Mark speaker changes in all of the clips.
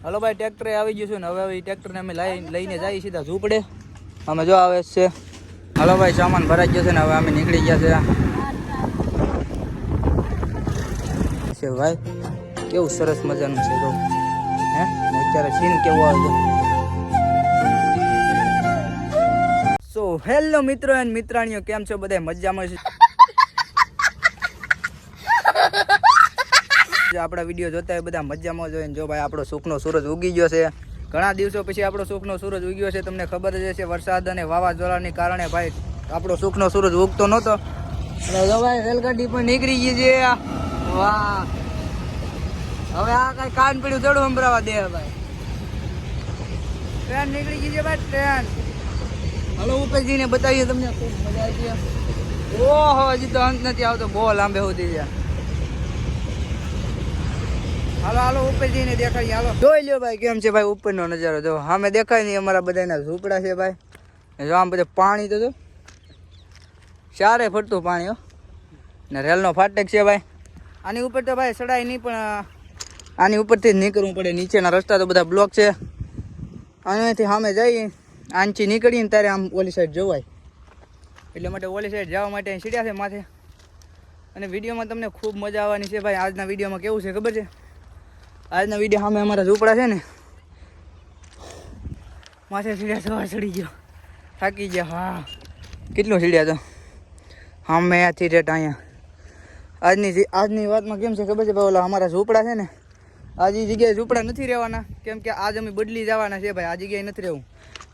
Speaker 1: Hello ભાઈ, tractor આવી ગયું છે ને હવે ટ્રેક્ટરને અમે લઈને જઈએ સીધા ઝૂંપડે. અમે જો આવે છે. હલો ભાઈ, સામાન ભરાઈ ગયો છે ને હવે અમે નીકળી ગયા છે ભાઈ. કેવું સરસ મજાનું છે તો હે ને અત્યારે સીન કેવો આવે છે. સો હેલો મિત્રો એન્ડ મિત્રાણીઓ, કેમ છો બધા? મજામાં છે? આપણા વિડીયો જોતા હોય બધા મજામાં જ હોય ને. જો ભાઈ, આપણો સુખનો સૂરજ ઉગી ગયો છે. ઘણા દિવસો પછી આપણો સુખનો સૂરજ ઉગ્યો છે. તમને ખબર જ છે, વરસાદ અને વાવાઝોડાને કારણે ભાઈ આપણો સુખનો સૂરજ ઉગતો નહોતો. અને જો ભાઈ રેલગાડી પણ નીકળી ગઈ છે. વાહ, હવે આ કઈ કાન પીડ્યું થોડું સંભળાવા દે ભાઈ. ટ્રેન નીકળી ગઈ છે ભાઈ, ટ્રેન. હલો ઉપરજીને બતાવીએ તમને, ખૂબ મજા આવી છે. ઓહો, હજી તો અંત નથી આવતો, બહુ લાંબે સુધી છે. હાલો હાલો ઉપર જઈને દેખાડીએ. હાલો જોઈ લ્યો ભાઈ કેમ છે ભાઈ ઉપરનો નજારો. જો સામે દેખાય નહીં અમારા બધાના ઝૂંપડા છે ભાઈ. જો આમ બધે પાણી તો જો ચારે ફરતું પાણી હો. ને રેલનો ફાટક છે ભાઈ. આની ઉપર તો ભાઈ ચડાય નહીં, પણ આની ઉપરથી જ નીકળવું પડે. નીચેના રસ્તા તો બધા બ્લોક છે. અહીંયાથી સામે જઈએ, આનથી નીકળીને ત્યારે આમ ઓલી સાઈડ જોવાય. એટલે માટે ઓલી સાઈડ જવા માટે અહીં સીડ્યા છે માથે. અને વિડીયોમાં તમને ખૂબ મજા આવવાની છે ભાઈ. આજના વિડીયોમાં કેવું છે ખબર છે? આજના વિડીયો સામે અમારા ઝૂંપડા છે ને, માથે સીડ્યા સવાર ચડી ગયો, થાકી ગયા. હા, કેટલું સીડ્યા તો સામે ત્યાંથી રેટ અહીંયા. આજની વાતમાં કેમ છે ખબર છે ભાઈ? ઓલા અમારા ઝૂંપડા છે ને, આજ એ જગ્યાએ ઝૂંપડા નથી રહેવાના. કેમ કે આજ અમે બદલી જવાના છે ભાઈ. આ જગ્યાએ નથી રહેવું.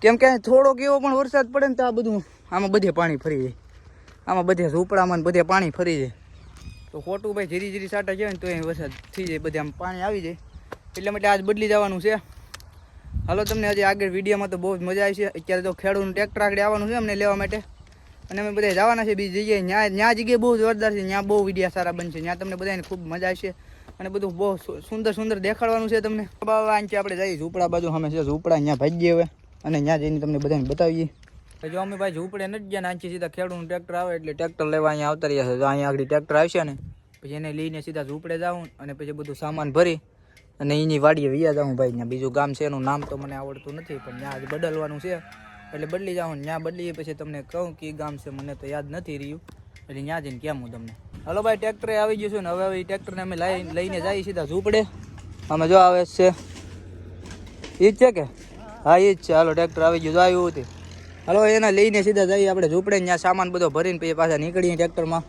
Speaker 1: કેમ કે થોડોક એવો પણ વરસાદ પડે ને તો આ બધું આમાં બધે પાણી ફરી જાય. આમાં બધે ઝૂંપડામાં બધે પાણી ફરી જાય. તો ખોટું ભાઈ, ધીરી ધીરી સાટા જાય ને તો એ વરસાદ થઈ જાય, બધે આમ પાણી આવી જાય. એટલે માટે આજ બદલી જવાનું છે. હાલો તમને હજી આગળ વિડીયોમાં તો બહુ જ મજા આવી છે. અત્યારે તો ખેડૂતનું ટ્રેક્ટર આગળ આવવાનું છે અમને લેવા માટે. અને અમે બધા જવાના છે બીજી જગ્યાએ. ત્યાં જગ્યાએ બહુ જોરદાર છે. ત્યાં બહુ વિડીયા સારા બનશે. ત્યાં તમને બધાને ખૂબ મજા આવશે. અને બધું બહુ સુંદર સુંદર દેખાડવાનું છે તમને. અહીંથી આપણે જઈએ ઝૂંપડા બાજુ. અમે છે ઝૂંપડા, ત્યાં ભાગીએ હવે અને ત્યાં જઈને તમને બધાને બતાવીએ. જો અમે ભાઈ ઝૂંપડે નથી ગયા ને, અહીંથી સીધા ખેડૂતનું ટ્રેક્ટર આવે એટલે ટ્રેક્ટર લેવા અહીંયા આવતા રહ્યા છે. અહીંયા આગળ ટ્રેક્ટર આવશે ને પછી એને લઈને સીધા ઝૂંપડે જાઉં અને પછી બધું સામાન ભરી અને એની વાડીએ વ્યા જાઉં ભાઈ. ત્યાં બીજું ગામ છે, એનું નામ તો મને આવડતું નથી, પણ ત્યાં બદલવાનું છે એટલે બદલી જાઉં. ત્યાં બદલીએ પછી તમને કહું કે ગામ છે, મને તો યાદ નથી રહ્યું. એટલે ત્યાં જઈને કેમ હું તમને. હલો ભાઈ, ટ્રેક્ટરે આવી ગયું છે ને હવે ટ્રેક્ટરને અમે લઈને જઈએ સીધા ઝૂંપડે. અમે જો આવે છે એ જ છે કે હા એ જ છે. હાલો ટ્રેક્ટર આવી ગયું, જો આવ્યું હતું. હાલો એને લઈને સીધા જઈએ આપણે ઝૂંપડે. ત્યાં સામાન બધો ભરીને પછી પાછા નીકળીએ ટ્રેક્ટરમાં.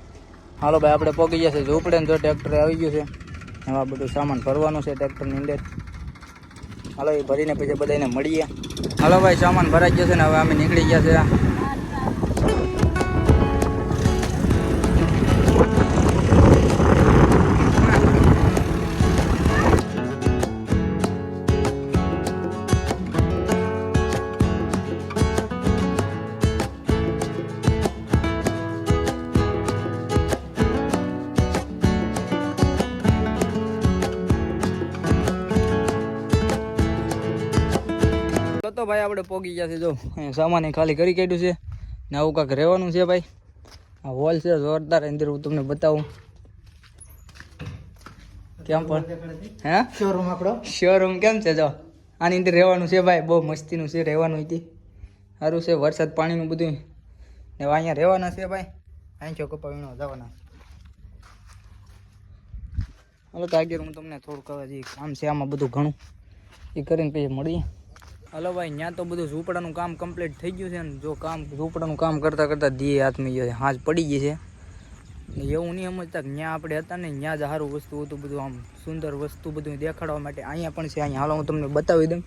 Speaker 1: હાલો ભાઈ, આપણે પહોંચી ગયા છે ઝૂંપડે ને જો ટ્રેક્ટર આવી ગયું છે. એમાં બધું સામાન ભરવાનું છે ટ્રેક્ટરની અંદર. હાલો એ ભરીને પછી બધાને મળીએ. હાલો ભાઈ, સામાન ભરાઈ ગયો છે ને હવે અમે નીકળી ગયા છે. તો ભાઈ આપણે પોગી ગયા છે. જો અહીંયા સામાન ખાલી કરી કાઢ્યું છે ને આવું કાંક રહેવાનું છે ભાઈ. આ હોલ છે જોરદાર. અંદર હું તમને બતાવું કેમ પણ હે શોરૂમ આપણો શોરૂમ કેમ છે. જો આની અંદર રહેવાનું છે ભાઈ. બહુ મસ્તીનું છે રહેવાનું. હતી સારું છે. વરસાદ પાણીનું બધું ને અહીંયા રહેવાના છે ભાઈ. અહીં છો કપા વીણો જવાના. હાલો તો આગળ હું તમને થોડુંક હવે કામ છે આમાં બધું ઘણું એ કરીને પછી મળીએ. હલો ભાઈ, ત્યાં તો બધું ઝૂંપડાનું કામ કમ્પ્લીટ થઈ ગયું છે ને જો કામ ઝૂંપડાનું કામ કરતાં કરતાં દીએ હાથમાં ગયો છે. હાથ પડી ગઈ છે. એવું નહીં સમજતા કે ત્યાં આપણે હતા ને ત્યાં જ સારું વસ્તુ હતું બધું, આમ સુંદર વસ્તુ બધું દેખાડવા માટે. અહીંયા પણ છે. અહીંયા હાલો હું તમને બતાવી દઉં.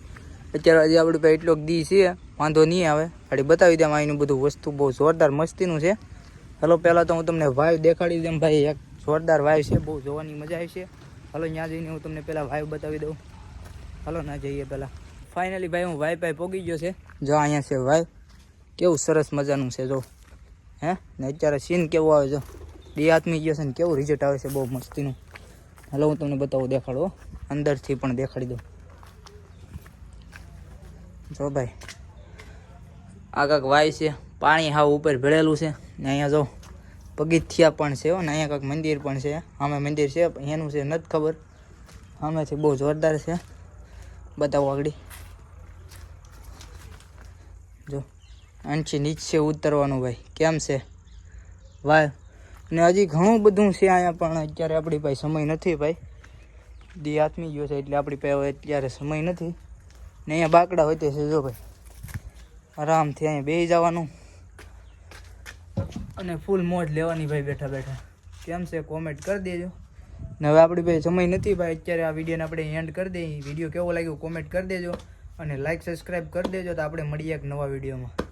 Speaker 1: અત્યારે હજી આપણી પાસે એટલોક દી છે, વાંધો નહીં આવે. ખાલી બતાવી દઉં. અહીંનું બધું વસ્તુ બહુ જોરદાર મસ્તીનું છે. હલો પહેલાં તો હું તમને વાઇવ દેખાડી દઉં ભાઈ. એક જોરદાર વાઇવ છે, બહુ જોવાની મજા આવશે. હલો ત્યાં જઈને હું તમને પહેલાં વાઇવ બતાવી દઉં. હલો ના જઈએ પહેલાં. ફાઇનલી ભાઈ હું વાઈ પાઈ પોગી ગયો છે. જો અહીંયા છે વાઈ. કેવું સરસ મજાનું છે જો હે ને અત્યારે સીન કેવું આવે છે. બે હાથમી ગયો છે ને કેવું રિઝલ્ટ આવે છે બહુ મસ્તીનું. હાલો હું તમને બતાવું, દેખાડો અંદરથી પણ દેખાડી દઉં. જો ભાઈ આ કાંક વાય છે. પાણી હાવ ઉપર ભેળેલું છે ને અહીંયા જો પગથિયા પણ છે ને અહીંયા કાંક મંદિર પણ છે. સામે મંદિર છે એનું છે નથી ખબર. સામેથી બહુ જોરદાર છે. બતાવો આગળ જો આનથી નીચે ઉતરવાનું ભાઈ કેમ છે વાહ ને હજી ઘણું બધું છે અહીંયા પણ અત્યારે આપણી પાસે સમય નથી ભાઈ દી આથમી ગયો છે એટલે આપણી પાસે અત્યારે સમય નથી ને અહીંયા બાકડા હોય છે જો ભાઈ આરામથી અહીંયા બેસી જવાનું અને ફૂલ મોજ લેવાની ભાઈ બેઠા બેઠા કેમ છે કોમેન્ટ કરી દેજો ને હવે આપણી પાસે સમય નથી ભાઈ અત્યારે આ વિડીયોને આપણે એન્ડ કરી દઈએ વિડીયો કેવો લાગ્યો કોમેન્ટ કરી દેજો અને લાઈક સબસ્ક્રાઈબ કરી દેજો તો આપણે મળીએ એક નવા વિડીયોમાં